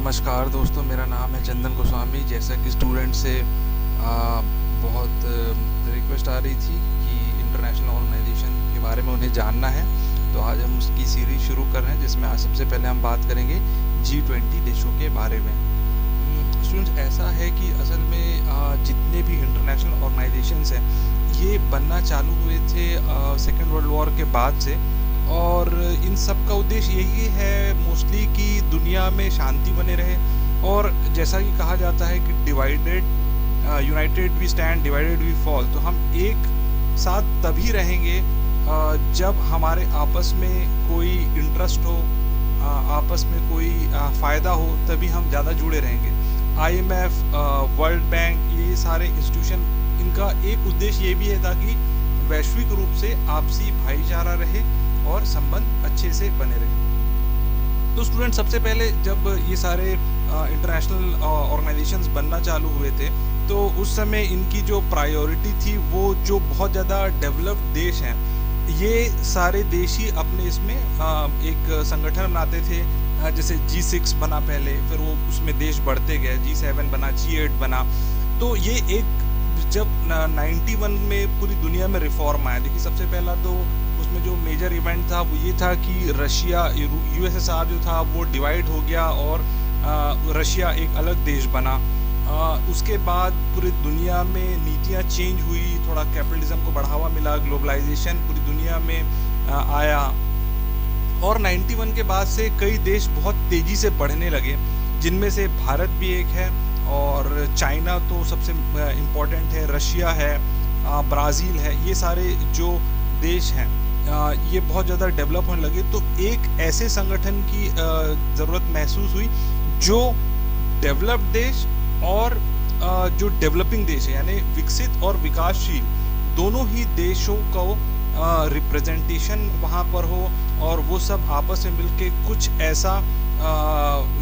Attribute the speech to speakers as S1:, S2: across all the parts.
S1: नमस्कार दोस्तों, मेरा नाम है चंदन गोस्वामी। जैसा कि स्टूडेंट से बहुत रिक्वेस्ट आ रही थी कि इंटरनेशनल ऑर्गेनाइजेशन के बारे में उन्हें जानना है, तो आज हम उसकी सीरीज़ शुरू कर रहे हैं, जिसमें आज सबसे पहले हम बात करेंगे G20 देशों के बारे में। स्टूडेंट्स, ऐसा है कि असल में जितने भी इंटरनेशनल ऑर्गेनाइजेशंस हैं, ये बनना चालू हुए थे सेकेंड वर्ल्ड वॉर के बाद से, और इन सब का उद्देश्य यही है मोस्टली कि दुनिया में शांति बने रहे। और जैसा कि कहा जाता है कि united we stand, divided we fall. तो हम एक साथ तभी रहेंगे जब हमारे आपस में कोई इंटरेस्ट हो, आपस में कोई फ़ायदा हो, तभी हम ज़्यादा जुड़े रहेंगे। IMF, वर्ल्ड बैंक, ये सारे इंस्टीट्यूशन, इनका एक उद्देश्य ये भी है ताकि वैश्विक रूप से आपसी भाईचारा रहे और संबंध अच्छे से बने रहे। तो स्टूडेंट, सबसे पहले जब ये सारे इंटरनेशनल ऑर्गेनाइजेशंस बनना चालू हुए थे, तो उस समय इनकी जो प्रायोरिटी थी, वो जो बहुत ज़्यादा डेवलप्ड देश हैं, ये सारे देश ही अपने इसमें एक संगठन बनाते थे। जैसे G6 बना पहले, फिर वो उसमें देश बढ़ते गए, G7 बना, G8 बना। तो ये एक जब 91 में पूरी दुनिया में रिफॉर्म आया, देखिए सबसे पहला तो उसमें जो मेजर इवेंट था वो ये था कि रशिया, USSR जो था वो डिवाइड हो गया और रशिया एक अलग देश बना। उसके बाद पूरी दुनिया में नीतियाँ चेंज हुई, थोड़ा कैपिटलिज्म को बढ़ावा मिला, ग्लोबलाइजेशन पूरी दुनिया में आया। और 91 के बाद से कई देश बहुत तेज़ी से बढ़ने लगे, जिनमें से भारत भी एक है, और चाइना तो सबसे इम्पोर्टेंट है, रशिया है, ब्राज़ील है। ये सारे जो देश हैं ये बहुत ज़्यादा डेवलप होने लगे। तो एक ऐसे संगठन की ज़रूरत महसूस हुई जो डेवलप्ड देश और जो डेवलपिंग देश है, यानी विकसित और विकासशील दोनों ही देशों को रिप्रेजेंटेशन वहाँ पर हो, और वो सब आपस में मिलके कुछ ऐसा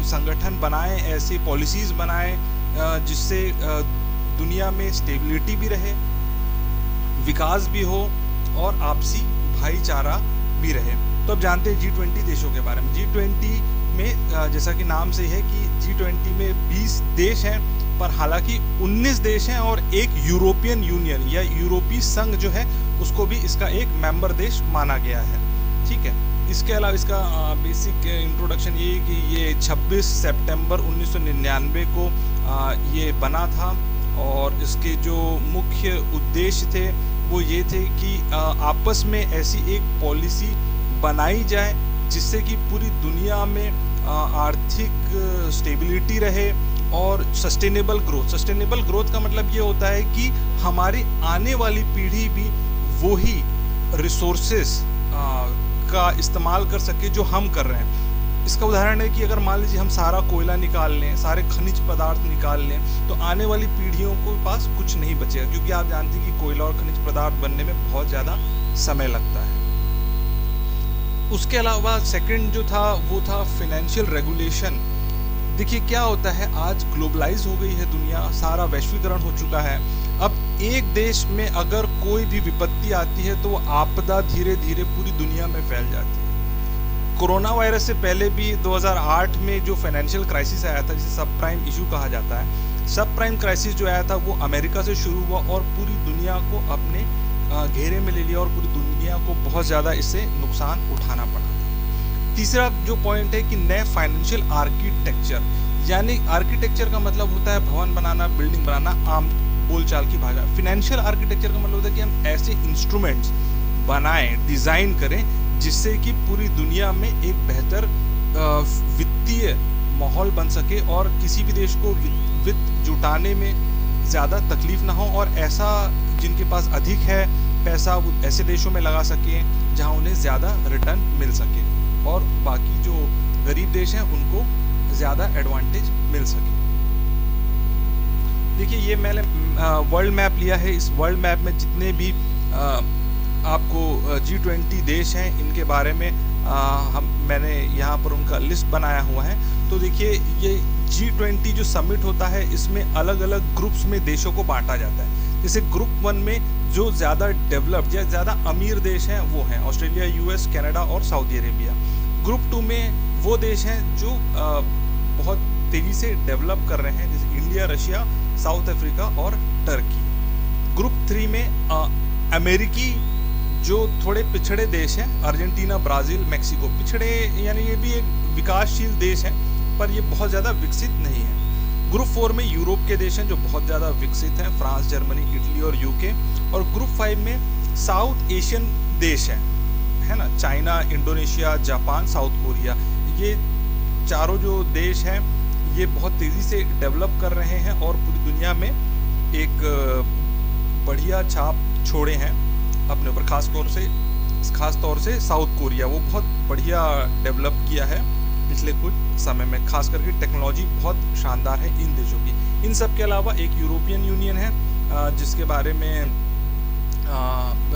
S1: संगठन बनाएं, ऐसी पॉलिसीज़ बनाएं जिससे दुनिया में स्टेबिलिटी भी रहे, विकास भी हो और आपसी भाईचारा भी रहे। तो अब जानते हैं G20 देशों के बारे में। G20 में जैसा कि नाम से है कि G20 में 20 देश हैं, पर हालांकि 19 देश हैं और एक यूरोपियन यूनियन या यूरोपीय संघ जो है उसको भी इसका एक मेंबर देश माना गया है। ठीक है, इसके अलावा इसका बेसिक इंट्रोडक्शन ये कि ये 26 सितंबर 1999 को ये बना था, और इसके जो मुख्य उद्देश्य थे वो ये थे कि आपस में ऐसी एक पॉलिसी बनाई जाए जिससे कि पूरी दुनिया में आर्थिक स्टेबिलिटी रहे और सस्टेनेबल ग्रोथ का मतलब ये होता है कि हमारी आने वाली पीढ़ी भी वही रिसोर्सेस का इस्तेमाल कर सके जो हम कर रहे हैं। इसका उदाहरण है कि अगर मान लीजिए हम सारा कोयला निकाल लें, सारे खनिज पदार्थ निकाल लें, तो आने वाली पीढ़ियों को पास कुछ नहीं बचेगा, क्योंकि आप जानते हैं कि कोयला और खनिज पदार्थ बनने में बहुत ज़्यादा समय लगता है। उसके अलावा सेकंड जो था वो था फाइनेंशियल रेगुलेशन। देखिए क्या होता है, आज ग्लोबलाइज हो गई है दुनिया, सारा वैश्वीकरण हो चुका है। अब एक देश में अगर कोई भी विपत्ति आती है तो वो आपदा धीरे धीरे पूरी दुनिया में फैल जाती है। कोरोना वायरस से पहले भी 2008 में जो फाइनेंशियल क्राइसिस आया था, जिसे सब प्राइम इशू कहा जाता है, सब प्राइम क्राइसिस जो आया था वो अमेरिका से शुरू हुआ और पूरी दुनिया को अपने घेरे में ले लिया, और पूरी दुनिया को बहुत ज़्यादा इससे नुकसान उठाना पड़ा था। तीसरा जो पॉइंट है कि नए फाइनेंशियल आर्किटेक्चर, यानी आर्किटेक्चर का मतलब होता है भवन बनाना, बिल्डिंग बनाना, आम बोलचाल की भाषा। फाइनेंशियल आर्किटेक्चर का मतलब होता है कि हम ऐसे इंस्ट्रूमेंट्स बनाएं, डिज़ाइन करें जिससे कि पूरी दुनिया में एक बेहतर वित्तीय माहौल बन सके और किसी भी देश को वित्त जुटाने में ज़्यादा तकलीफ ना हो, और ऐसा जिनके पास अधिक है पैसा वो ऐसे देशों में लगा सकें जहां उन्हें ज़्यादा रिटर्न मिल सके, और बाकी जो गरीब देश हैं उनको ज़्यादा एडवांटेज मिल सके। देखिए ये मैंने वर्ल्ड मैप लिया है। इस वर्ल्ड मैप में जितने भी आपको G20 देश हैं, इनके बारे में मैंने यहाँ पर उनका लिस्ट बनाया हुआ है। तो देखिए ये G20 जो समिट होता है, इसमें अलग अलग ग्रुप्स में देशों को बांटा जाता है। जैसे ग्रुप 1 में जो ज़्यादा डेवलप्ड या ज़्यादा अमीर देश हैं वो हैं ऑस्ट्रेलिया, US, कनाडा और सऊदी अरेबिया। ग्रुप 2 में वो देश हैं जो बहुत तेज़ी से डेवलप कर रहे हैं, जैसे इंडिया, रशिया, साउथ अफ्रीका और टर्की। ग्रुप 3 में अमेरिकी जो थोड़े पिछड़े देश हैं, अर्जेंटीना, ब्राज़ील, मेक्सिको, पिछड़े यानी ये भी एक विकासशील देश हैं, पर ये बहुत ज़्यादा विकसित नहीं है। ग्रुप 4 में यूरोप के देश हैं जो बहुत ज़्यादा विकसित हैं, फ्रांस, जर्मनी, इटली और यूके। और ग्रुप 5 में साउथ एशियन देश हैं, है ना, China, Indonesia, Japan, south Korea. ये चारों जो देश हैं ये बहुत तेज़ी से डेवलप कर रहे हैं और पूरी दुनिया में एक बढ़िया छाप छोड़े हैं अपने ऊपर। खास तौर से साउथ कोरिया, वो बहुत बढ़िया डेवलप किया है पिछले कुछ समय में, खास करके टेक्नोलॉजी बहुत शानदार है इन देशों की। इन सब के अलावा एक यूरोपियन यूनियन है जिसके बारे में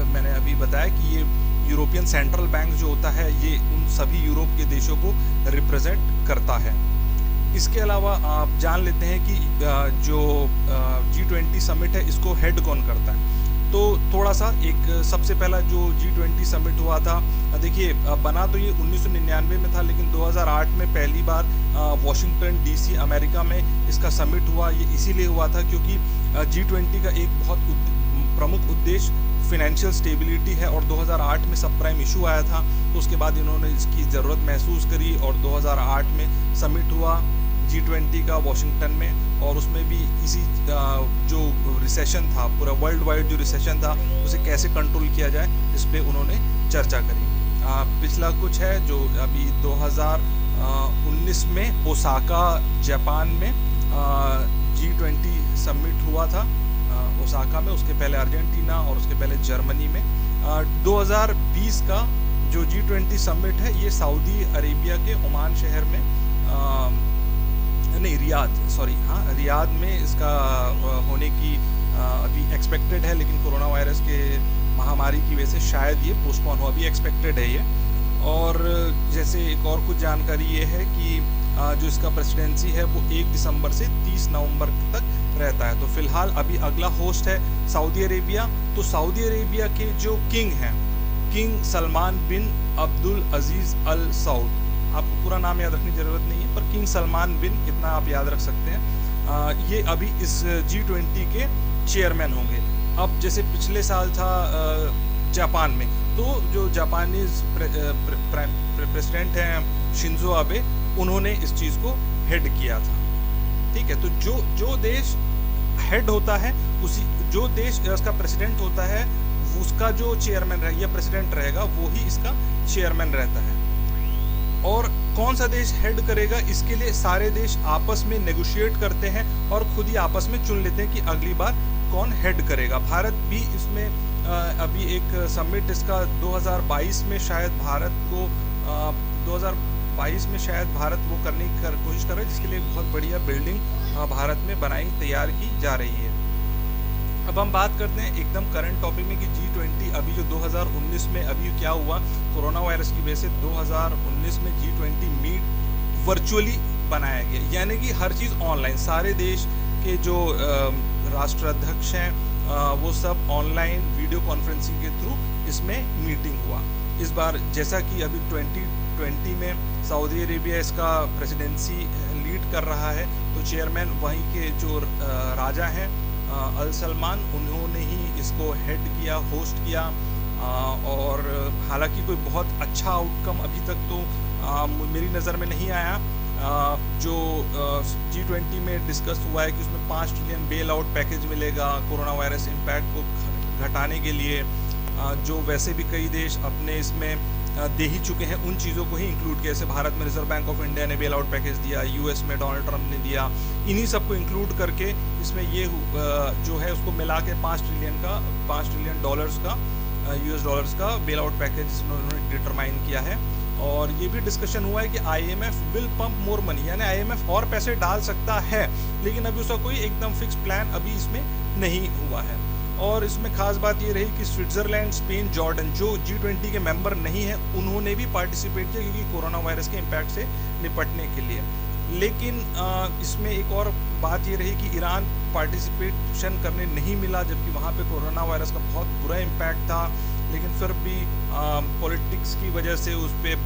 S1: मैंने अभी बताया कि ये यूरोपियन सेंट्रल बैंक जो होता है ये उन सभी यूरोप के देशों को रिप्रेजेंट करता है। इसके अलावा आप जान लेते हैं कि जो G20 समिट है इसको हेड कौन करता है। तो थोड़ा सा एक सबसे पहला जो G20 समिट हुआ था, देखिए बना तो ये 1999 में था, लेकिन 2008 में पहली बार वॉशिंगटन DC अमेरिका में इसका समिट हुआ। ये इसीलिए हुआ था क्योंकि G20 का एक बहुत प्रमुख उद्देश्य फिनेंशियल स्टेबिलिटी है और 2008 में सब प्राइम इशू आया था, तो उसके बाद इन्होंने इसकी ज़रूरत महसूस करी और 2008 में समिट हुआ G20 का वॉशिंगटन में। और उसमें भी इसी जो रिसेशन था, पूरा वर्ल्ड वाइड जो रिसेशन था उसे कैसे कंट्रोल किया जाए इस पर उन्होंने चर्चा करी। पिछला कुछ है जो अभी 2019 में ओसाका जापान में G20 समिट हुआ था ओसाका में, उसके पहले अर्जेंटीना और उसके पहले जर्मनी में। 2020 का जो G20 समिट है ये सऊदी अरेबिया के ओमान शहर में रियाद में इसका होने की अभी एक्सपेक्टेड है, लेकिन कोरोना वायरस के महामारी की वजह से शायद ये पोस्टपोन हो, अभी एक्सपेक्टेड है ये। और जैसे एक और कुछ जानकारी ये है कि जो इसका प्रेसिडेंसी है वो 1 दिसंबर से 30 नवंबर तक रहता है। तो फिलहाल अभी अगला होस्ट है सऊदी अरेबिया। तो सऊदी अरेबिया के जो किंग हैं, किंग सलमान बिन अब्दुल अजीज़ अल सऊद, आपको पूरा नाम याद रखने की ज़रूरत नहीं है, पर किंग सलमान बिन इतना आप याद रख सकते हैं। ये अभी इस G20 के चेयरमैन होंगे। अब जैसे पिछले साल था जापान में, तो जो जापानीज प्रेसिडेंट हैं शिंजो आबे, उन्होंने इस चीज़ को हेड किया था। ठीक है, तो जो देश हेड होता है, उसी जो देश उसका प्रेसिडेंट होता है उसका जो चेयरमैन रहेगा या प्रेसिडेंट रहेगा वो ही इसका चेयरमैन रहता है। और कौन सा देश हेड करेगा इसके लिए सारे देश आपस में नेगोशिएट करते हैं और खुद ही आपस में चुन लेते हैं कि अगली बार कौन हेड करेगा। भारत भी इसमें अभी एक समिट इसका 2022 में शायद भारत वो करने की कोशिश कर रहा है, जिसके लिए बहुत बढ़िया बिल्डिंग भारत में तैयार की जा रही है। अब हम बात करते हैं एकदम करंट टॉपिक में कि G20 अभी जो 2019 में अभी क्या हुआ, कोरोना वायरस की वजह से 2019 में G20 मीट वर्चुअली बनाया गया, यानी कि हर चीज़ ऑनलाइन। सारे देश के जो राष्ट्राध्यक्ष हैं वो सब ऑनलाइन वीडियो कॉन्फ्रेंसिंग के थ्रू इसमें मीटिंग हुआ। इस बार जैसा कि अभी 2020 में सऊदी अरेबिया इसका प्रेसिडेंसी लीड कर रहा है, तो चेयरमैन वहीं के जो राजा हैं अल सलमान, उन्होंने ही इसको हेड किया, होस्ट किया। और हालांकि कोई बहुत अच्छा आउटकम अभी तक तो मेरी नज़र में नहीं आया। जो G20 में डिस्कस हुआ है कि उसमें 5 ट्रिलियन बेल आउट पैकेज मिलेगा कोरोना वायरस इम्पैक्ट को घटाने के लिए, जो वैसे भी कई देश अपने इसमें दे ही चुके हैं, उन चीज़ों को ही इंक्लूड किया। जैसे भारत में रिजर्व बैंक ऑफ इंडिया ने बेल आउट पैकेज दिया, US में डोनाल्ड ट्रंप ने दिया, इन्हीं सब को इंक्लूड करके इसमें ये जो है उसको मिला के 5 ट्रिलियन डॉलर्स का US डॉलर्स का बेल आउट पैकेज उन्होंने डिटरमाइन किया है। और ये भी डिस्कशन हुआ है कि IMF will pump more money, यानी IMF और पैसे डाल सकता है, लेकिन अभी उसका कोई एकदम फिक्स प्लान अभी इसमें नहीं हुआ है। और इसमें खास बात ये रही कि स्विट्ज़रलैंड, स्पेन, जॉर्डन जो G20 के मेंबर नहीं है, उन्होंने भी पार्टिसिपेट किया क्योंकि कोरोना वायरस के इम्पैक्ट से निपटने के लिए। लेकिन इसमें एक और बात ये रही कि ईरान पार्टिसिपेशन करने नहीं मिला, जबकि वहाँ पे कोरोना वायरस का बहुत बुरा इम्पैक्ट था, लेकिन फिर भी पॉलिटिक्स की वजह से उस पर